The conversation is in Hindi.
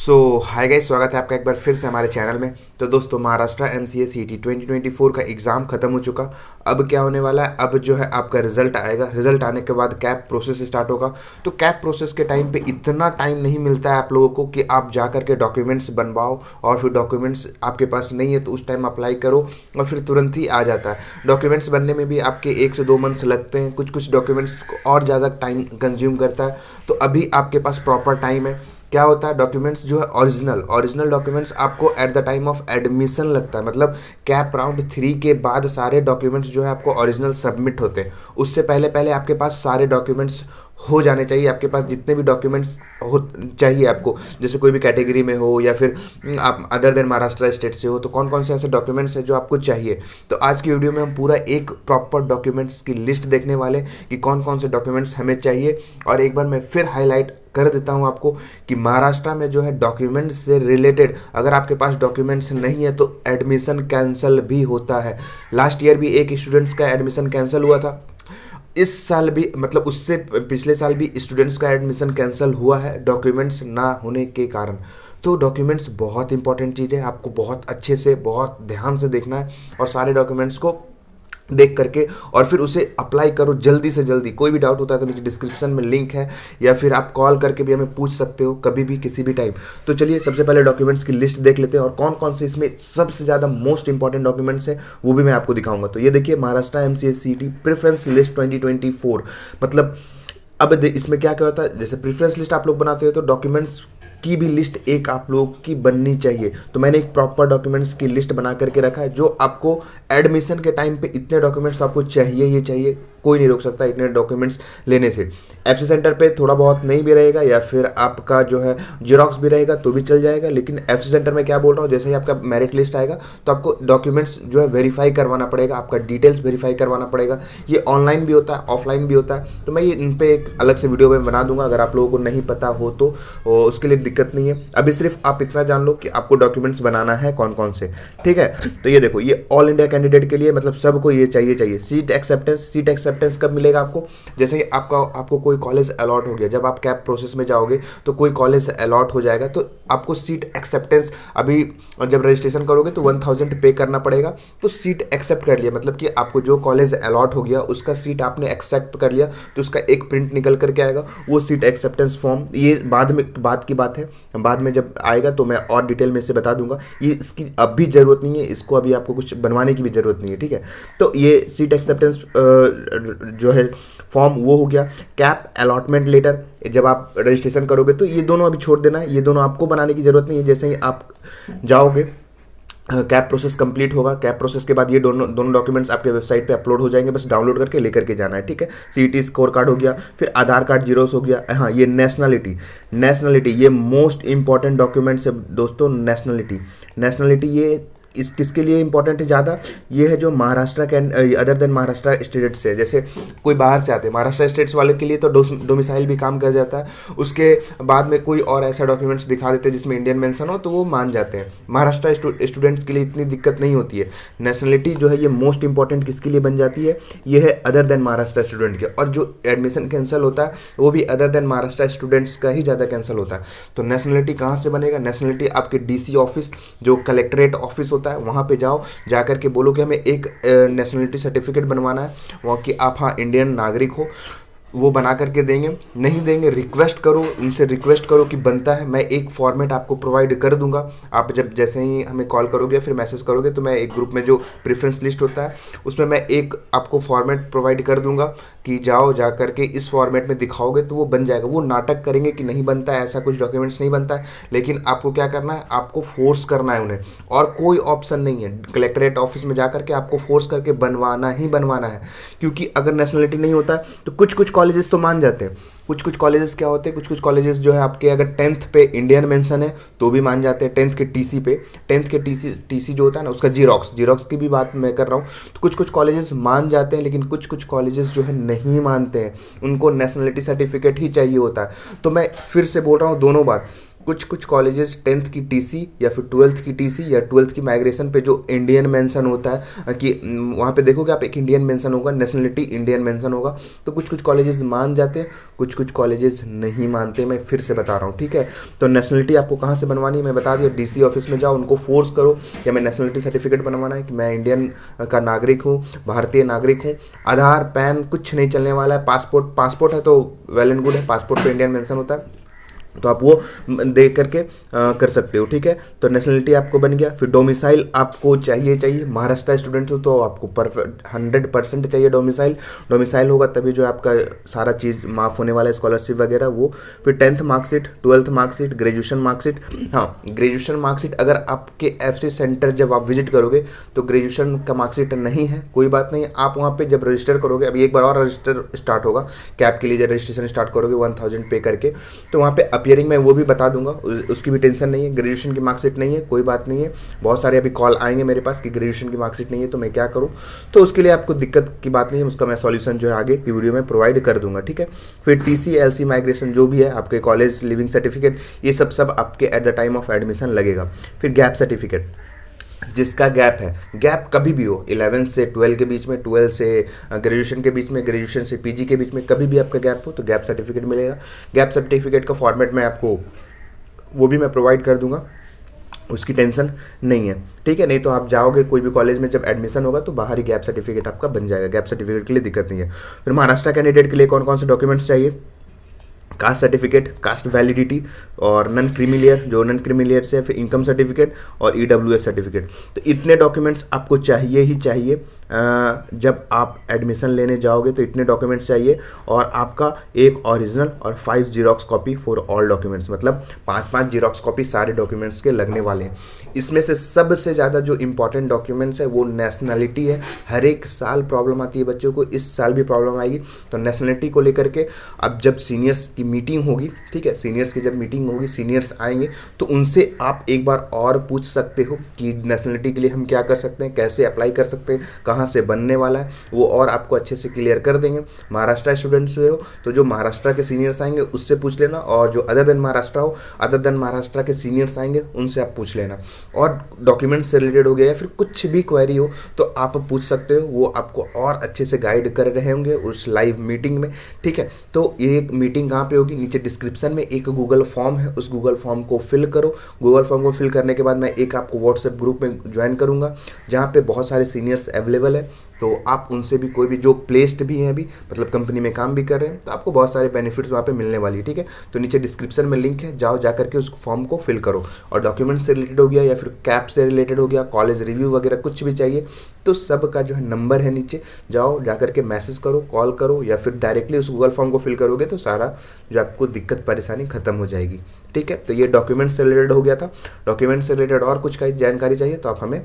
हाय गाइस, स्वागत है आपका एक बार फिर से हमारे चैनल में। तो दोस्तों, महाराष्ट्र एमसीए सीटी 2024 का एग्ज़ाम ख़त्म हो चुका। अब क्या होने वाला है, अब जो है आपका रिजल्ट आएगा। रिजल्ट आने के बाद कैप प्रोसेस स्टार्ट होगा। तो कैप प्रोसेस के टाइम पे इतना टाइम नहीं मिलता है आप लोगों को कि आप जा कर के डॉक्यूमेंट्स बनवाओ, और फिर डॉक्यूमेंट्स आपके पास नहीं है तो उस टाइम अप्लाई करो और फिर तुरंत ही आ जाता है। डॉक्यूमेंट्स बनने में भी आपके 1 से 2 मंथ्स लगते हैं, कुछ कुछ डॉक्यूमेंट्स और ज़्यादा टाइम कंज्यूम करता है। तो अभी आपके पास प्रॉपर टाइम है। क्या होता है, डॉक्यूमेंट्स जो है ओरिजिनल डॉक्यूमेंट्स आपको at the time of admission लगता है। मतलब कैप राउंड 3 के बाद सारे डॉक्यूमेंट्स जो है आपको ओरिजिनल सबमिट होते हैं। उससे पहले पहले आपके पास सारे डॉक्यूमेंट्स हो जाने चाहिए। आपके पास जितने भी डॉक्यूमेंट्स हो चाहिए आपको, जैसे कोई भी कैटेगरी में हो या फिर आप अदर देन महाराष्ट्र स्टेट से हो, तो कौन कौन से ऐसे डॉक्यूमेंट्स हैं जो आपको चाहिए। तो आज की वीडियो में हम पूरा एक प्रॉपर डॉक्यूमेंट्स की लिस्ट देखने वाले कि कौन कौन से डॉक्यूमेंट्स हमें चाहिए। और एक बार मैं फिर हाईलाइट कर देता हूं आपको कि महाराष्ट्र में जो है डॉक्यूमेंट्स से रिलेटेड अगर आपके पास डॉक्यूमेंट्स नहीं है तो एडमिशन कैंसिल भी होता है। लास्ट ईयर भी एक स्टूडेंट्स का एडमिशन कैंसिल हुआ था। इस साल भी, मतलब उससे पिछले साल भी स्टूडेंट्स का एडमिशन कैंसिल हुआ है डॉक्यूमेंट्स ना होने के कारण। तो डॉक्यूमेंट्स बहुत इंपॉर्टेंट चीज़ है, आपको बहुत अच्छे से बहुत ध्यान से देखना है और सारे डॉक्यूमेंट्स को देख करके और फिर उसे अप्लाई करो जल्दी से जल्दी। कोई भी डाउट होता है तो नीचे डिस्क्रिप्शन में लिंक है, या फिर आप कॉल करके भी हमें पूछ सकते हो कभी भी किसी भी टाइम। तो चलिए सबसे पहले डॉक्यूमेंट्स की लिस्ट देख लेते हैं और कौन कौन से इसमें सबसे ज़्यादा मोस्ट इंपॉर्टेंट डॉक्यूमेंट्स हैं वो भी मैं आपको दिखाऊंगा। तो ये देखिए, महाराष्ट्र एमसीएससीटी प्रेफरेंस लिस्ट 2024। मतलब अब इसमें क्या क्या होता है, जैसे प्रेफरेंस लिस्ट आप लोग बनाते हो तो डॉक्यूमेंट्स की भी लिस्ट एक आप लोगों की बननी चाहिए। तो मैंने एक प्रॉपर डॉक्यूमेंट्स की लिस्ट बना करके रखा है जो आपको एडमिशन के टाइम पे इतने डॉक्यूमेंट्स तो आपको चाहिए ही चाहिए। कोई नहीं रोक सकता इतने डॉक्यूमेंट्स लेने से। एफसी सेंटर पे थोड़ा बहुत नहीं भी रहेगा या फिर आपका जो है जीरोक्स भी रहेगा तो भी चल जाएगा। लेकिन एफसी सेंटर में क्या बोल रहा हूँ, जैसे ही आपका मेरिट लिस्ट आएगा तो आपको डॉक्यूमेंट्स जो है वेरीफाई करवाना पड़ेगा, आपका डिटेल्स वेरीफाई करवाना पड़ेगा। ये ऑनलाइन भी होता है, ऑफलाइन भी होता है। तो मैं ये इन पे एक अलग से वीडियो में बना दूंगा, अगर आप लोगों को नहीं पता हो तो उसके लिए दिक्कत नहीं है। अभी सिर्फ आप इतना जान लो कि आपको डॉक्यूमेंट्स बनाना है कौन कौन से, ठीक है। तो ये देखो, ये ऑल इंडिया कैंडिडेट के लिए, मतलब सबको ये चाहिए। सीट एक्सेप्टेंस कब मिलेगा आपको, जैसे ही आपको कोई कॉलेज अलॉट हो गया, जब आप कैप प्रोसेस में जाओगे तो कोई कॉलेज अलॉट हो जाएगा तो आपको सीट एक्सेप्टेंस, अभी जब रजिस्ट्रेशन करोगे तो 1000 पे करना पड़ेगा। तो सीट एक्सेप्ट कर लिया, मतलब कि आपको जो कॉलेज अलॉट हो गया उसका सीट आपने एक्सेप्ट कर लिया तो उसका एक प्रिंट निकल करके आएगा, वो सीट एक्सेप्टेंस फॉर्म। ये बाद की बात है, बाद में जब आएगा तो मैं और डिटेल में इसे बता दूंगा। ये इसकी अब भी ज़रूरत नहीं है, इसको अभी आपको कुछ बनवाने की भी ज़रूरत नहीं है, ठीक है। तो ये सीट एक्सेप्टेंस जो है फॉर्म वो हो गया। कैप अलॉटमेंट लेटर जब आप रजिस्ट्रेशन करोगे तो ये दोनों अभी छोड़ देना है, ये दोनों आपको बनाने की ज़रूरत नहीं है। जैसे ही आप जाओगे कैप प्रोसेस कंप्लीट होगा, कैप प्रोसेस के बाद ये दोनों डॉक्यूमेंट्स आपके वेबसाइट पे अपलोड हो जाएंगे, बस डाउनलोड करके लेकर के जाना है, ठीक है। सीईटी स्कोर कार्ड हो गया, फिर आधार कार्ड जीरोस हो गया। हाँ, ये नेशनलिटी ये मोस्ट इंपॉर्टेंट डॉक्यूमेंट्स है दोस्तों। नेशनलिटी ये इस किसके लिए इंपॉर्टेंट है ज़्यादा, ये है जो महाराष्ट्र के अदर देन महाराष्ट्र स्टेट से, जैसे कोई बाहर से आते हैं महाराष्ट्र स्टेट्स वाले के लिए तो डोमिसाइल भी काम कर जाता है। उसके बाद में कोई और ऐसा डॉक्यूमेंट्स दिखा देते हैं जिसमें इंडियन मेंशन हो तो वो मान जाते हैं। महाराष्ट्र स्टूडेंट्स के लिए इतनी दिक्कत नहीं होती है। नेशनलिटी जो है ये मोस्ट इंपॉर्टेंट किसके लिए बन जाती है, ये है अदर देन महाराष्ट्र स्टूडेंट के। और जो एडमिशन कैंसिल होता है वो भी अदर देन महाराष्ट्र स्टूडेंट्स का ही ज़्यादा कैंसिल होता है। तो नेशनलिटी कहाँ से बनेगा, नेशनलिटी आपके डीसी ऑफिस, जो कलेक्ट्रेट ऑफिस होता है, वहाँ पे जाओ, जाकर के बोलो कि हमें एक नेशनलिटी सर्टिफिकेट बनवाना है, वहाँ की आप हाँ इंडियन नागरिक हो, वो बना करके देंगे। नहीं देंगे, रिक्वेस्ट करो, उनसे रिक्वेस्ट करो कि बनता है, मैं एक फॉर्मेट आपको प्रोवाइड कर दूंगा। आप जब जैसे ही हमें कॉल करोगे या फिर मैसेज करोगे तो मैं एक ग्रुप में जो प्रेफरेंस लिस्ट होता है उसमें मैं एक आपको फॉर्मेट प्रोवाइड कर दूंगा कि जाओ, जा करके इस फॉर्मेट में दिखाओगे तो वो बन जाएगा। वो नाटक करेंगे कि नहीं बनता है, ऐसा कुछ डॉक्यूमेंट्स नहीं बनता है, लेकिन आपको क्या करना है, आपको फोर्स करना है उन्हें, और कोई ऑप्शन नहीं है। कलेक्ट्रेट ऑफिस में जा करके आपको फोर्स करके बनवाना ही बनवाना है, क्योंकि अगर नेशनलिटी नहीं होता है तो कुछ कॉलेजेस तो मान जाते हैं। कुछ कॉलेजेस क्या होते हैं, कुछ कॉलेजेस जो है आपके अगर 10th पे इंडियन मेंशन है तो भी मान जाते हैं। 10th के टीसी पे, 10th के टीसी जो होता है ना उसका जीरोक्स की भी बात मैं कर रहा हूँ। तो कुछ कॉलेजेस मान जाते हैं, लेकिन कुछ कॉलेजेस जो है नहीं मानते हैं, उनको नेशनलिटी सर्टिफिकेट ही चाहिए होता है। तो मैं फिर से बोल रहा हूँ दोनों बात, कुछ कुछ कॉलेजेस 10th की टीसी या फिर 12th की टीसी या 12th की माइग्रेशन पे जो इंडियन मेंशन होता है कि वहाँ पे देखोगे आप एक इंडियन मेंशन होगा, नेशनलिटी इंडियन मेंशन होगा, तो कुछ कुछ कॉलेजेस मान जाते हैं, कुछ कुछ कॉलेजेस नहीं मानते। मैं फिर से बता रहा हूँ, ठीक है। तो नेशनलिटी आपको कहाँ से बनवानी है मैं बता दिया, डीसी ऑफिस में जाओ, उनको फोर्स करो कि मैं नेशनलिटी सर्टिफिकेट बनवाना है कि मैं इंडियन का नागरिक हूँ, भारतीय नागरिक हूँ। आधार पैन कुछ नहीं चलने वाला है, पासपोर्ट है तो वेल एंड गुड है, पासपोर्ट पे इंडियन मेंशन होता है, तो आप वो दे करके कर सकते हो, ठीक है। तो नेशनलिटी आपको बन गया। फिर डोमिसाइल आपको चाहिए महाराष्ट्र स्टूडेंट हो तो आपको परफेक्ट 100% चाहिए डोमिसाइल। डोमिसाइल होगा तभी जो आपका सारा चीज़ माफ़ होने वाला है, स्कॉलरशिप वगैरह वो। फिर 10th marksheet, 12th marksheet, graduation marksheet. हाँ, ग्रेजुएशन मार्कशीट अगर आपके FC सेंटर जब आप विजिट करोगे तो ग्रेजुएशन का मार्कशीट नहीं है, कोई बात नहीं, आप वहाँ पे जब रजिस्टर करोगे, अभी एक बार और रजिस्टर स्टार्ट होगा कैब के लिए, जब रजिस्ट्रेशन स्टार्ट करोगे 1000 पे करके, तो वहाँ पे अपियरिंग में वो भी बता दूंगा, उसकी भी टेंशन नहीं है। ग्रेजुएशन की मार्कशीट नहीं है, कोई बात नहीं है। बहुत सारे अभी कॉल आएंगे मेरे पास कि ग्रेजुएशन की मार्कशीट नहीं है तो मैं क्या करूँ, तो उसके लिए आपको दिक्कत की बात नहीं है, उसका मैं सॉल्यूशन जो है आगे की वीडियो में प्रोवाइड कर दूंगा, ठीक है। फिर TC LC माइग्रेशन जो भी है, आपके कॉलेज लिविंग सर्टिफिकेट, ये सब आपके at the time of admission लगेगा। फिर गैप सर्टिफिकेट, जिसका गैप है, गैप कभी भी हो 11 से 12 के बीच में, 12 से ग्रेजुएशन के बीच में, ग्रेजुएशन से PG के बीच में, कभी भी आपका गैप हो तो गैप सर्टिफिकेट मिलेगा। गैप सर्टिफिकेट का फॉर्मेट मैं आपको वो भी मैं प्रोवाइड कर दूंगा, उसकी टेंशन नहीं है, ठीक है। नहीं तो आप जाओगे कोई भी कॉलेज में, जब एडमिशन होगा तो बाहर ही गैप सर्टिफिकेट आपका बन जाएगा, गैप सर्टिफिकेट के लिए दिक्कत नहीं है। फिर महाराष्ट्र कैंडिडेट के लिए कौन कौन से डॉक्यूमेंट्स चाहिए, कास्ट सर्टिफिकेट, कास्ट वैलिडिटी, और नन क्रीमिलियर जो नन क्रीमिलियर से, फिर इनकम सर्टिफिकेट और EWS सर्टिफिकेट। तो इतने डॉक्यूमेंट्स आपको चाहिए ही चाहिए। जब आप एडमिशन लेने जाओगे तो इतने डॉक्यूमेंट्स चाहिए, और आपका एक ओरिजिनल और 5 xerox copy for all documents, मतलब 5 जीरोक्स कॉपी सारे डॉक्यूमेंट्स के लगने वाले हैं। इसमें से सबसे ज़्यादा जो इंपॉर्टेंट डॉक्यूमेंट्स है वो नेशनलिटी है। हर एक साल प्रॉब्लम आती है बच्चों को, इस साल भी प्रॉब्लम आएगी। तो नेशनलिटी को लेकर के अब जब सीनियर्स की मीटिंग होगी, ठीक है, सीनियर्स की जब मीटिंग होगी, सीनियर्स आएंगे तो उनसे आप एक बार और पूछ सकते हो कि नेशनलिटी के लिए हम क्या कर सकते हैं, कैसे अप्लाई कर सकते हैं, कहाँ से बनने वाला है, वो और आपको अच्छे से क्लियर कर देंगे। महाराष्ट्र स्टूडेंट्स हुए हो तो जो महाराष्ट्र के सीनियर्स आएंगे उससे पूछ लेना, और जो अदर देन महाराष्ट्र हो, अदर देन महाराष्ट्र के सीनियर्स आएंगे उनसे आप पूछ लेना। और डॉक्यूमेंट से रिलेटेड हो गया या फिर कुछ भी क्वेरी हो तो आप पूछ सकते हो, वो आपको और अच्छे से गाइड कर रहे होंगे उस लाइव मीटिंग में, ठीक है। तो ये मीटिंग कहाँ पे होगी, नीचे डिस्क्रिप्शन में एक गूगल फॉर्म है, उस गूगल फॉर्म को फिल करो। गूगल फॉर्म को फिल करने के बाद मैं एक आपको व्हाट्सएप ग्रुप में ज्वाइन करूँगा जहाँ पे बहुत सारे सीनियर्स अवेलेबल है, तो आप उनसे भी, कोई भी जो प्लेस्ड भी हैं अभी, मतलब कंपनी में काम भी कर रहे हैं, तो आपको बहुत सारे बेनिफिट्स वहाँ पे मिलने वाली है, ठीक है। तो नीचे डिस्क्रिप्शन में लिंक है, जाओ जा करके उस फॉर्म को फिल करो। और डॉक्यूमेंट से रिलेटेड हो गया या फिर कैप से रिलेटेड हो गया, कॉलेज रिव्यू वगैरह कुछ भी चाहिए तो सब का जो है नंबर है नीचे, जाओ जा करके मैसेज करो, कॉल करो, या फिर डायरेक्टली उस गूगल फॉर्म को फिल करोगे तो सारा जो आपको दिक्कत परेशानी खत्म हो जाएगी, ठीक है। तो ये डॉक्यूमेंट से रिलेटेड हो गया था। डॉक्यूमेंट से रिलेटेड और कुछ का जानकारी चाहिए तो आप हमें